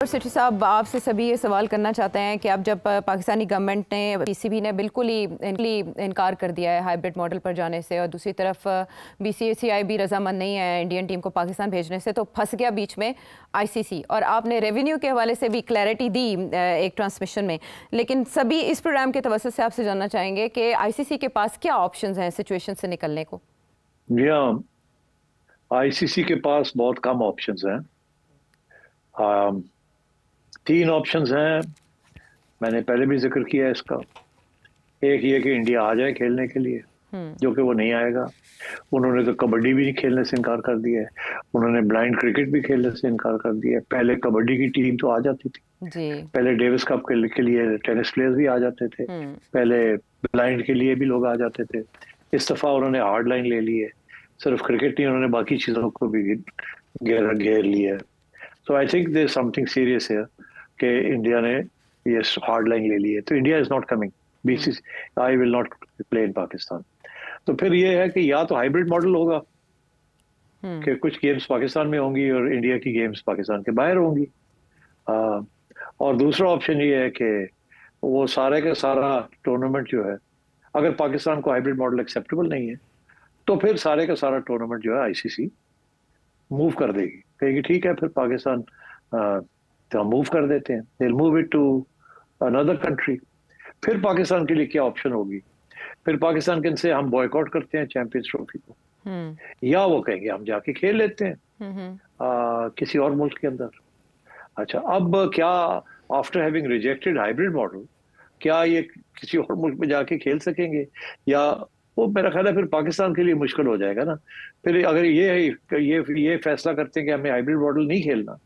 और सेठी साहब, आपसे सभी ये सवाल करना चाहते हैं कि अब जब पाकिस्तानी गवर्नमेंट ने, पीसीबी ने बिल्कुल ही इनकार कर दिया है हाइब्रिड मॉडल पर जाने से, और दूसरी तरफ बीसीसीआई भी रजामंद नहीं है इंडियन टीम को पाकिस्तान भेजने से, तो फंस गया बीच में आईसीसी। और आपने रेवेन्यू के हवाले से भी क्लैरिटी दी एक ट्रांसमिशन में, लेकिन सभी इस प्रोग्राम के तवज्जुह से आपसे जानना चाहेंगे कि आईसीसी के पास क्या ऑप्शंस हैं सिचुएशन से निकलने को? आईसीसी के पास बहुत कम ऑप्शंस हैं। 3 ऑप्शंस हैं, मैंने पहले भी जिक्र किया है इसका। एक ये कि इंडिया आ जाए खेलने के लिए, जो कि वो नहीं आएगा। उन्होंने तो कबड्डी भी खेलने से इनकार कर दिया है, उन्होंने ब्लाइंड क्रिकेट भी खेलने से इनकार कर दिया है। पहले कबड्डी की टीम तो आ जाती थी जी। पहले डेविस कप के लिए टेनिस प्लेयर्स भी आ जाते थे, पहले ब्लाइंड के लिए भी लोग आ जाते थे। इस दफा उन्होंने हार्ड लाइन ले ली है, सिर्फ क्रिकेट नहीं, उन्होंने बाकी चीजों को भी घेर लिया है। So I think there something serious है कि इंडिया ने ये हार्ड लाइन ले ली है। तो India is not coming, BCCI will not play in Pakistan. तो फिर ये है कि या तो हाइब्रिड मॉडल होगा कि कुछ गेम्स पाकिस्तान में होंगी और इंडिया की गेम्स पाकिस्तान के बाहर होंगी, और दूसरा ऑप्शन ये है कि वो सारे का सारा टूर्नामेंट जो है, अगर पाकिस्तान को हाइब्रिड मॉडल एक्सेप्टेबल नहीं है तो फिर सारे का सारा टूर्नामेंट जो है आईसीसी मूव कर देगी, कहेगी ठीक है फिर पाकिस्तान तो हम मूव कर देते हैं, they will move it to another country. फिर पाकिस्तान के लिए क्या ऑप्शन होगी? फिर पाकिस्तान के से हम बॉयकॉट करते हैं चैंपियंस ट्रॉफी को, या वो कहेंगे हम जाके खेल लेते हैं किसी और मुल्क के अंदर। अच्छा, अब क्या after having rejected hybrid model क्या ये किसी और मुल्क में जाके खेल सकेंगे? या वो मेरा ख्याल है फिर पाकिस्तान के लिए मुश्किल हो जाएगा ना। फिर अगर ये फैसला करते हैं कि हमें हाइब्रिड मॉडल नहीं खेलना,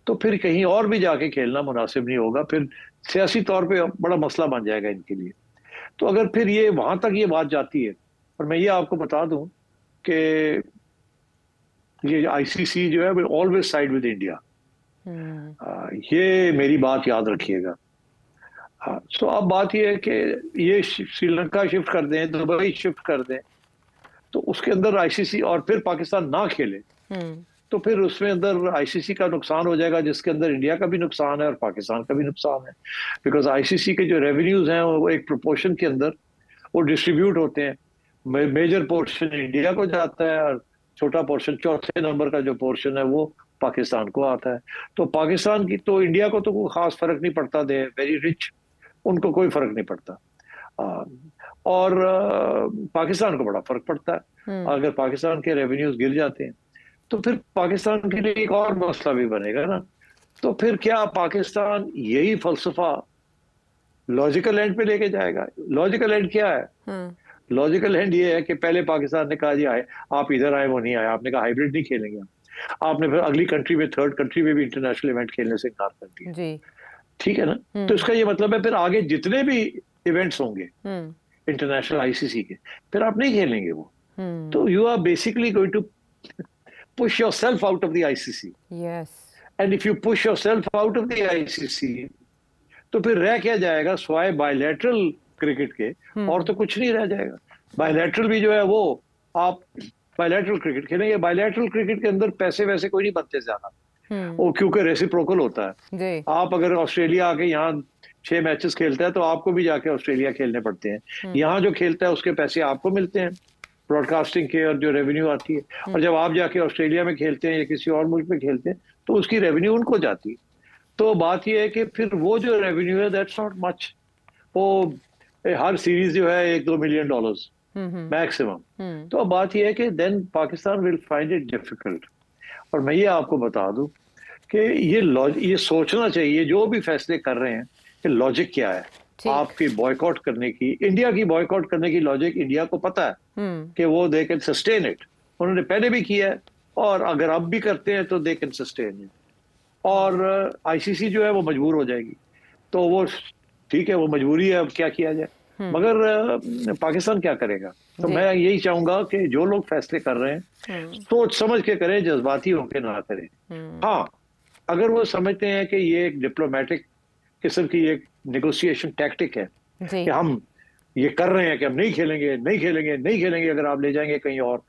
तो फिर कहीं और भी जाके खेलना मुनासिब नहीं होगा, फिर सियासी तौर पे बड़ा मसला बन जाएगा इनके लिए। तो अगर फिर ये वहां तक ये बात जाती है, और मैं ये आपको बता दूं कि ये आईसीसी जो है will always side with India, ये मेरी बात याद रखिएगा। हाँ, तो अब बात यह है कि ये श्रीलंका शिफ्ट कर दें, दुबई शिफ्ट कर दें, तो उसके अंदर आईसीसी, और फिर पाकिस्तान ना खेले तो फिर उसमें अंदर आईसीसी का नुकसान हो जाएगा, जिसके अंदर इंडिया का भी नुकसान है और पाकिस्तान का भी नुकसान है। बिकॉज आईसीसी के जो रेवेन्यूज हैं वो एक प्रोपोर्शन के अंदर वो डिस्ट्रीब्यूट होते हैं। मेजर पोर्शन इंडिया को जाता है और छोटा पोर्शन, चौथे नंबर का जो पोर्शन है वो पाकिस्तान को आता है। तो पाकिस्तान की तो इंडिया को तो कोई खास फर्क नहीं पड़ता, दे वेरी रिच, उनको कोई फर्क नहीं पड़ता, और पाकिस्तान को बड़ा फर्क पड़ता है। अगर पाकिस्तान के रेवेन्यूज गिर जाते हैं तो फिर पाकिस्तान के लिए एक और मसला भी बनेगा ना। तो फिर क्या पाकिस्तान यही फलसफा लॉजिकल एंड पे लेके जाएगा? लॉजिकल एंड क्या है? लॉजिकल एंड ये है कि पहले पाकिस्तान ने कहा जी आए, आप इधर आए, वो नहीं आए, आपने कहा हाइब्रिड नहीं खेलेंगे आपने फिर अगली कंट्री में, थर्ड कंट्री में भी इंटरनेशनल इवेंट खेलने से इनकार कर दिया, ठीक है ना। तो इसका ये मतलब है फिर आगे जितने भी इवेंट्स होंगे इंटरनेशनल आईसीसी के, फिर आप नहीं खेलेंगे वो। तो you are basically going to push yourself out of the ICC. Yes. And if you push yourself out of the ICC, तो फिर रह क्या जाएगा स्वाय बायलैटरल क्रिकेट के, और तो कुछ नहीं रह जाएगा। बायलैटरल भी जो है वो आप बायलैटरल क्रिकेट खेलेंगे, बायलैटरल क्रिकेट के अंदर पैसे वैसे कोई नहीं बनते ज्यादा, वो क्योंकि रेसिप्रोकल होता है। आप अगर ऑस्ट्रेलिया आके यहाँ 6 मैचेस खेलता है तो आपको भी जाके ऑस्ट्रेलिया खेलने पड़ते हैं, यहाँ जो खेलता है उसके पैसे आपको मिलते हैं, ब्रॉडकास्टिंग के और जो रेवेन्यू आती है। और जब आप जाके ऑस्ट्रेलिया में खेलते हैं या किसी और मुल्क में खेलते हैं तो उसकी रेवेन्यू उनको जाती है। तो बात यह है कि फिर वो जो रेवेन्यू है दैट्स नॉट मच, वो हर सीरीज जो है $1-2 मिलियन मैक्सिमम। तो अब बात यह है कि then Pakistan will find it difficult. और मैं ये आपको बता दूं कि ये सोचना चाहिए जो भी फैसले कर रहे हैं कि लॉजिक क्या है आपकी बॉयकॉट करने की, इंडिया की बॉयकॉट करने की लॉजिक इंडिया को पता है कि वो दे कैन सस्टेन इट, उन्होंने पहले भी किया है और अगर अब भी करते हैं तो दे कैन सस्टेन इट। और आईसीसी जो है वो मजबूर हो जाएगी, तो वो ठीक है, वो मजबूरी है, अब क्या किया जाए। मगर पाकिस्तान क्या करेगा? तो मैं यही चाहूंगा कि जो लोग फैसले कर रहे हैं सोच समझ के करें, जज्बाती होकर ना करें। हाँ, अगर वो समझते हैं कि ये एक डिप्लोमेटिक किस्म की एक नेगोशिएशन टैक्टिक है कि हम ये कर रहे हैं कि हम नहीं खेलेंगे नहीं खेलेंगे नहीं खेलेंगे, अगर आप ले जाएंगे कहीं और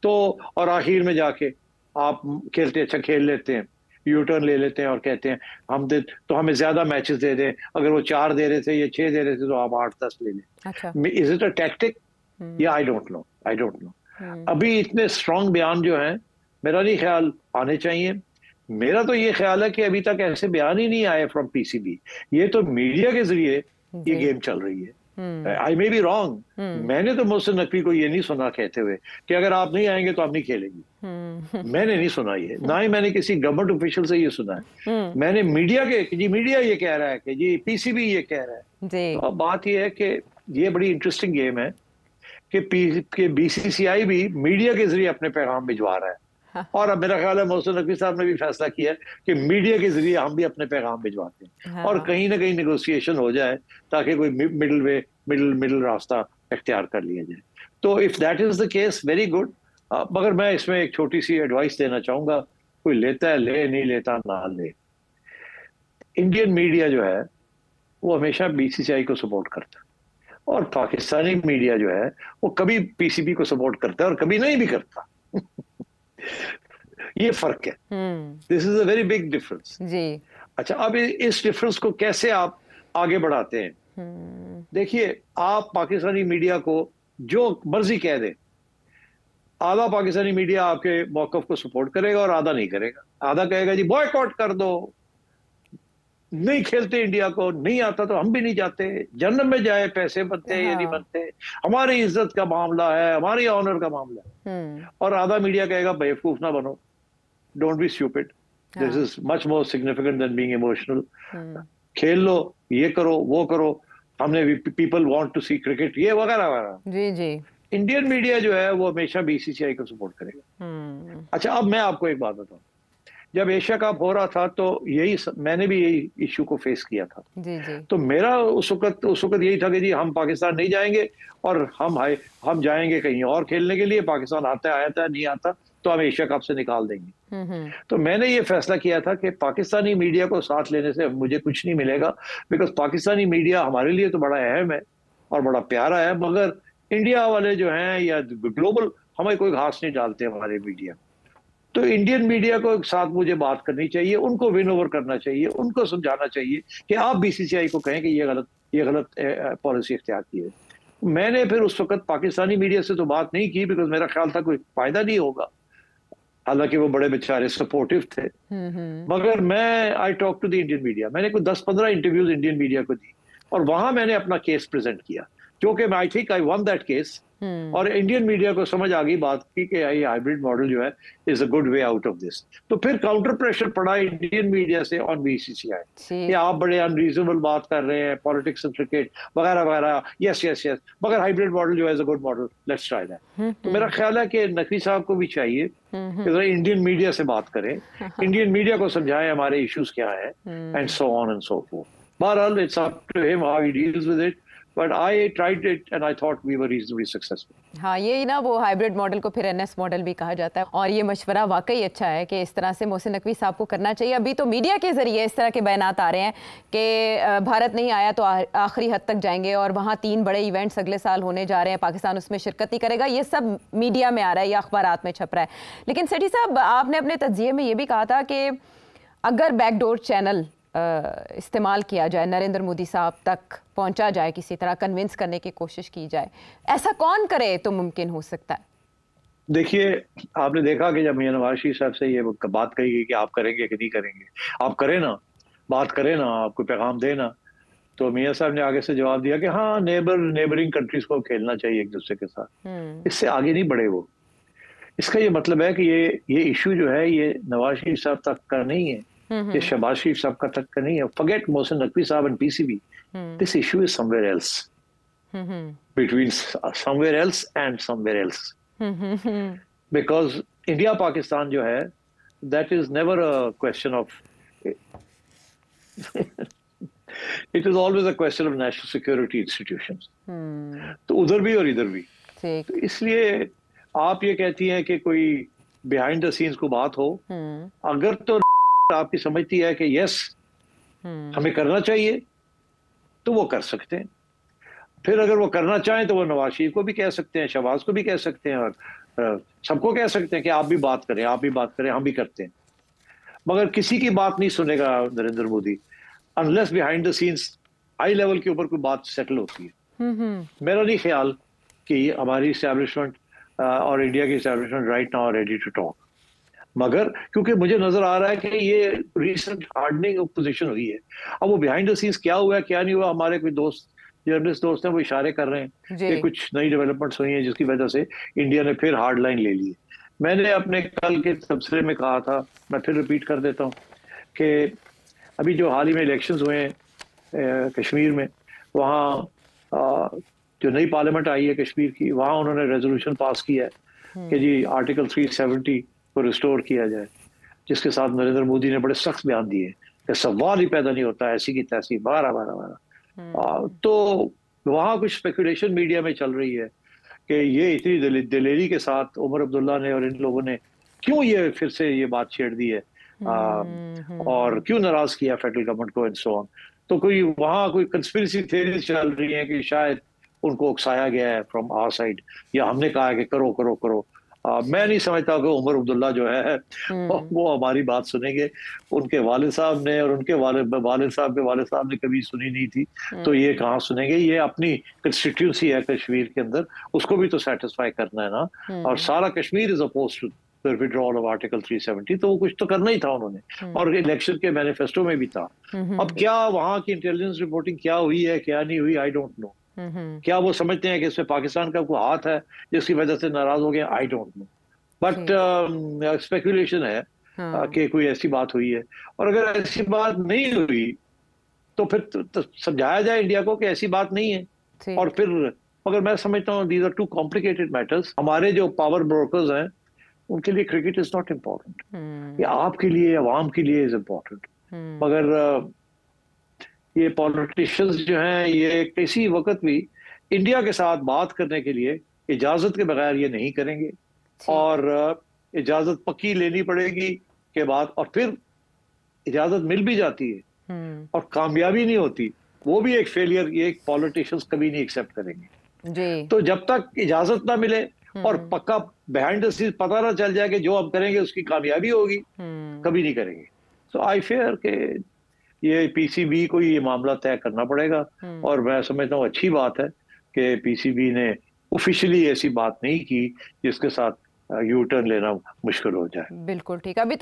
तो और आखिर में जाके आप खेलते अच्छा खेल लेते हैं, यू टर्न ले लेते हैं और कहते हैं हम दे तो हमें ज्यादा मैचेस दे दें, अगर वो 4 दे रहे थे या 6 दे रहे थे तो आप 8-10 ले लें। अच्छा, इज इट अ टैक्टिक या I don't know, I don't know. अभी इतने स्ट्रॉन्ग बयान जो हैं मेरा नहीं ख्याल आने चाहिए। मेरा तो ये ख्याल है कि अभी तक ऐसे बयान ही नहीं आए फ्रॉम पीसीबी, ये तो मीडिया के जरिए ये गेम चल रही है। आई मे बी रॉन्ग, मैंने तो मोहसिन नकवी को ये नहीं सुना कहते हुए कि अगर आप नहीं आएंगे तो आप नहीं खेलेंगे। मैंने नहीं सुना ये, ना ही मैंने किसी गवर्नमेंट ऑफिशियल से ये सुना है। मैंने मीडिया के जी मीडिया ये कह रहा है कि जी पीसीबी ये कह रहा है। तो अब बात ये है कि ये बड़ी इंटरेस्टिंग गेम है कि बीसीसीआई भी मीडिया के जरिए अपने पैगाम भिजवा रहा है। और अब मेरा ख्याल है मोहसिन नकवी साहब ने भी फैसला किया है कि मीडिया के जरिए हम भी अपने पैगाम भिजवाते हैं और कहीं ना कहीं नेगोशिएशन हो जाए ताकि कोई मिडिल रास्ता इख्तियार कर लिया जाए। तो if that is the case very good. मगर मैं इसमें एक छोटी सी एडवाइस देना चाहूंगा, कोई लेता है ले, नहीं लेता ना ले। इंडियन मीडिया जो है वो हमेशा बीसीसीआई को सपोर्ट करता है और पाकिस्तानी मीडिया जो है वो कभी पीसीबी को सपोर्ट करता है और कभी नहीं भी करता। ये फर्क है। This is a very big difference जी। अच्छा, अब इस डिफरेंस को कैसे आप आगे बढ़ाते हैं? देखिए, आप पाकिस्तानी मीडिया को जो मर्जी कह दें, आधा पाकिस्तानी मीडिया आपके मौकफ को सपोर्ट करेगा और आधा नहीं करेगा। आधा कहेगा जी बॉयकॉट कर दो, नहीं खेलते इंडिया को, नहीं आता तो हम भी नहीं जाते, जन्म में जाए पैसे बनते हैं या नहीं बनते, हमारी इज्जत का मामला है, हमारी ऑनर का मामला है। और आधा मीडिया कहेगा बेवकूफ ना बनो, don't be stupid, this is much more significant than being emotional. खेल लो, ये करो, वो करो, हमने भी people want to see cricket, ये वगैरह वगैरह। जी जी। इंडियन मीडिया जो है वो हमेशा बीसीसीआई को सपोर्ट करेगा। अच्छा, अब मैं आपको एक बात बताऊं, जब एशिया कप हो रहा था तो मैंने भी यही इश्यू को फेस किया था। जी जी। तो मेरा उस वक्त यही था कि जी हम पाकिस्तान नहीं जाएंगे और हम जाएंगे कहीं और खेलने के लिए, पाकिस्तान आता है नहीं आता तो हम एशिया कप से निकाल देंगे। तो मैंने ये फैसला किया था कि पाकिस्तानी मीडिया को साथ लेने से मुझे कुछ नहीं मिलेगा, बिकॉज पाकिस्तानी मीडिया हमारे लिए तो बड़ा अहम है और बड़ा प्यारा है, मगर इंडिया वाले जो हैं या ग्लोबल हमें कोई घास नहीं डालते हमारे मीडिया। तो इंडियन मीडिया को साथ मुझे बात करनी चाहिए, उनको विन ओवर करना चाहिए, उनको समझाना चाहिए कि आप बीसीसीआई को कहें कि ये गलत पॉलिसी इख्तियार की है। मैंने फिर उस वक्त पाकिस्तानी मीडिया से तो बात नहीं की, बिकॉज मेरा ख्याल था कोई फायदा नहीं होगा, हालांकि वो बड़े बेचारे सपोर्टिव थे। मगर मैं I talk to the Indian media, मैंने कोई 10-15 इंटरव्यूज इंडियन मीडिया को दी और वहां मैंने अपना केस प्रेजेंट किया, क्योंकि I think I one that case. और इंडियन मीडिया को समझ आ गई बात की कि ये हाइब्रिड मॉडल जो है is a good way out of this. तो फिर काउंटर प्रेशर पड़ा इंडियन मीडिया से ऑन बीसीसीआई कि आप बड़े अनरीजनेबल बात कर रहे हैं, पॉलिटिक्स एंड क्रिकेट वगैरह वगैरह। यस यस यस, मगर हाइब्रिड मॉडल जो है is a good model, let's try that. तो मेरा ख्याल है कि नकवी साहब को भी चाहिए कि इंडियन मीडिया से बात करें, इंडियन मीडिया को समझाएं हमारे इश्यूज क्या है and so on and so forth. बहरहाल it's up to him how he deals with it, but I tried it and I thought we were reasonably successful. हाँ, ये ना वो हाइब्रिड मॉडल को फिर एनएस मॉडल भी कहा जाता है और ये मशवरा वाकई अच्छा है कि इस तरह से मोहसिन नकवी साहब को करना चाहिए। अभी तो मीडिया के जरिए इस तरह के बयानात आ रहे हैं कि भारत नहीं आया तो आखिरी हद तक जाएंगे और वहाँ 3 बड़े इवेंट्स अगले साल होने जा रहे हैं, पाकिस्तान उसमें शिरकत ही करेगा। ये सब मीडिया में आ रहा है या अखबारात में छप रहा है। लेकिन सेठी साहब, आपने अपने तज्जिये में ये भी कहा था कि अगर बैकडोर चैनल इस्तेमाल किया जाए, नरेंद्र मोदी साहब तक पहुंचा जाए, किसी तरह कन्विंस करने की कोशिश की जाए, ऐसा कौन करे तो मुमकिन हो सकता है? देखिए, आपने देखा कि जब मियां नवाज शरीफ साहब से ये बात कही गई कि आप करेंगे कि नहीं करेंगे, आप करें ना, बात करें ना, आपको पैगाम देना, तो मियां साहब ने आगे से जवाब दिया कि हाँ, नेबरिंग कंट्रीज को खेलना चाहिए एक दूसरे के साथ, इससे आगे नहीं बढ़े वो। इसका ये मतलब है कि ये इशू जो है ये नवाज शरीफ साहब तक का नहीं है, ये शहबाज शरीफ साहब का तक का नहीं है। Forget मोहसिन नकवी साहब and PCB. This issue is somewhere else. Between somewhere else and somewhere else. Because India Pakistan जो है, that is never a question of it is always a question of national security institutions. तो उधर भी और इधर भी। तो इसलिए आप ये कहती हैं कि कोई behind the scenes को बात हो, अगर तो आपकी समझती है कि यस हमें करना चाहिए तो वो कर सकते हैं। फिर अगर वो करना चाहें तो वो नवाज शरीफ को भी कह सकते हैं, शहबाज को भी कह सकते हैं और सबको कह सकते हैं कि आप भी बात करें, आप भी बात करें, हम भी करते हैं। मगर किसी की बात नहीं सुनेगा Narendra Modi unless behind the scenes high level के ऊपर कोई बात सेटल होती है। मेरा नहीं ख्याल कि हमारी इस्टेब्लिशमेंट और इंडिया की establishment right now ready to talk, मगर क्योंकि मुझे नजर आ रहा है कि ये रीसेंट हार्डनिंग पोजीशन हुई है। अब वो बिहाइंड द सीन्स क्या हुआ है क्या नहीं हुआ, हमारे कोई दोस्त जर्नलिस्ट दोस्त हैं वो इशारे कर रहे हैं कि कुछ नई डेवलपमेंट्स हुई हैं जिसकी वजह से इंडिया ने फिर हार्ड लाइन ले ली है। मैंने अपने कल के तबसरे में कहा था, मैं फिर रिपीट कर देता हूँ कि अभी जो हाल ही में इलेक्शंस हुए हैं कश्मीर में, वहाँ जो नई पार्लियामेंट आई है कश्मीर की, वहाँ उन्होंने रेजोल्यूशन पास किया है कि जी आर्टिकल 370 को रिस्टोर किया जाए, जिसके साथ नरेंद्र मोदी ने बड़े सख्त बयान दिए कि सवाल ही पैदा नहीं होता ऐसी की तैसी बारह। तो वहाँ कुछ स्पेकुलेशन मीडिया में चल रही है कि ये इतनी दिलेरी के साथ उमर अब्दुल्ला ने और इन लोगों ने क्यों ये फिर से ये बात छेड़ दी है और क्यों नाराज किया फेडरल गवर्नमेंट को एंड सो ऑन। तो कोई वहाँ कोई कंस्पिरेसी थ्योरी चल रही है कि शायद उनको उकसाया गया है फ्रॉम आवर साइड, या हमने कहा है कि करो करो करो। मैं नहीं समझता कि उमर अब्दुल्ला जो है वो हमारी बात सुनेंगे। उनके वालिद साहब ने और उनके वालिद साहब ने कभी सुनी नहीं थी, तो ये कहाँ सुनेंगे। ये अपनी कंस्टिट्यूंसी है कश्मीर के अंदर, उसको भी तो सेटिस्फाई करना है ना। और सारा Kashmir is opposed to withdrawal of article 370, तो वो कुछ तो करना ही था उन्होंने, और इलेक्शन के मैनिफेस्टो में भी था। अब क्या वहाँ की इंटेलिजेंस रिपोर्टिंग क्या हुई है क्या नहीं हुई, आई डोंट नो। क्या वो समझते हैं कि इसमें पाकिस्तान का कोई हाथ है जिसकी वजह से नाराज हो गए, I don't know. But speculation है कि कोई ऐसी बात हुई है, और अगर ऐसी बात नहीं हुई तो फिर तो समझाया जाए इंडिया को कि ऐसी बात नहीं है। और फिर मगर मैं समझता हूँ these are too complicated matters. हमारे जो पावर ब्रोकर्स हैं उनके लिए क्रिकेट इज नॉट इम्पोर्टेंट, ये आपके लिए अवाम के लिए इज इम्पोर्टेंट। मगर ये पॉलिटिशियंस जो हैं ये किसी वक्त भी इंडिया के साथ बात करने के लिए इजाजत के बगैर ये नहीं करेंगे, और इजाजत पक्की लेनी पड़ेगी के बाद, और फिर इजाजत मिल भी जाती है और कामयाबी नहीं होती, वो भी एक फेलियर, ये एक पॉलिटिशियंस कभी नहीं एक्सेप्ट करेंगे जी। तो जब तक इजाजत ना मिले और पक्का बिहाइंड द सीन्स पता ना चल जाए कि जो हम करेंगे उसकी कामयाबी होगी, कभी नहीं करेंगे। सो आई फेयर के ये पीसीबी को ये मामला तय करना पड़ेगा, और मैं समझता हूँ अच्छी बात है कि पीसीबी ने ऑफिशियली ऐसी बात नहीं की जिसके साथ यू टर्न लेना मुश्किल हो जाए। बिल्कुल ठीक। अभी